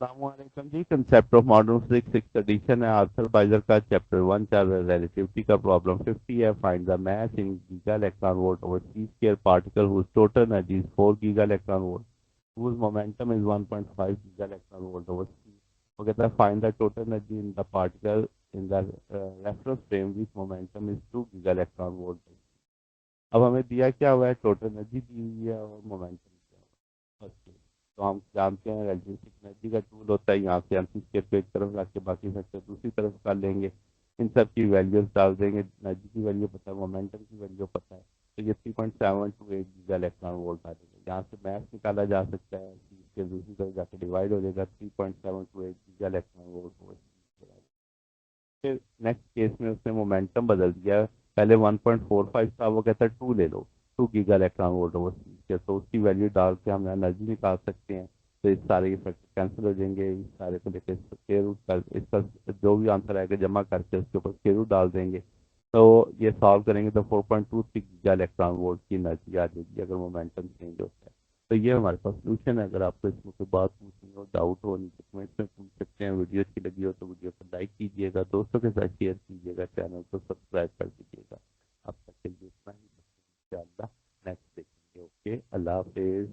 अस्सलामुअलैकुम जी। Concept of modern physics six edition है। आर्थर बाइजर का चैप्टर 1 चल रहा है। रिलेटिविटी का प्रॉब्लम 50 है। Find the mass in giga electron volt over c square particle whose total energy is 4 giga electron volt whose momentum is 1.5 giga electron volt over c। वो कहता है find the total energy in the particle in the reference frame which momentum is 2 giga electron volt. अब हमें दिया क्या हुआ है, total energy दी हुई है और मोमेंटम क्या हुआ है। ओके, तो हम जानते हैं रिलेटिविस्टिक एनर्जी का टूल होता है, यहाँ से हम स्केल को एक तरफ रख के बाकी फैक्टर दूसरी तरफ कर लेंगे। इन सब की वैल्यूज डाल देंगे, एनर्जी की वैल्यू पता है, मोमेंटम की वैल्यू पता है, तो ये 3.728 गीगा इलेक्ट्रॉन वोल्ट आ जाएगा। यहाँ से मैथ निकाला जा सकता है, इसके दूसरी तरफ जाकर डिवाइड हो जाएगा, 3.728 गीगा इलेक्ट्रॉन वोल्ट। फिर नेक्स्ट केस में उसने मोमेंटम बदल दिया। पहले 1.45 था, वो कहता है 2 ले लो, 2 गीगा इलेक्ट्रॉन वोल्ट ओवर सी। तो उसकी वैल्यू डाल के हम एनर्जी निकाल सकते हैं। तो इस सारे के फैक्टर कैंसिल हो जाएंगे, इस सारे को लेकर स्क्वायर रूट कर इसका जो भी आंसर आएगा जमा करके उसके ऊपर स्क्वायर रूट डाल देंगे। तो ये सॉल्व करेंगे तो 4.23 गीगा इलेक्ट्रॉन वोल्ट की एनर्जी आ जाएगी अगर मोमेंटम चेंज होता है। तो ये हमारे पास सोल्यूशन है। अगर आपको इसमें कोई बात पूछनी हो, डाउट हो, नीचे कमेंट्स में पूछ सकते हैं। वीडियो अच्छी लगी हो तो वीडियो को लाइक कीजिएगा, दोस्तों के साथ शेयर कीजिएगा, चैनल को सब्सक्राइब कर दीजिएगा। अब तक के लिए इतना ही, इंशाअल्लाह नेक्स्ट देखेंगे। ओके, अल्लाह हाफिज।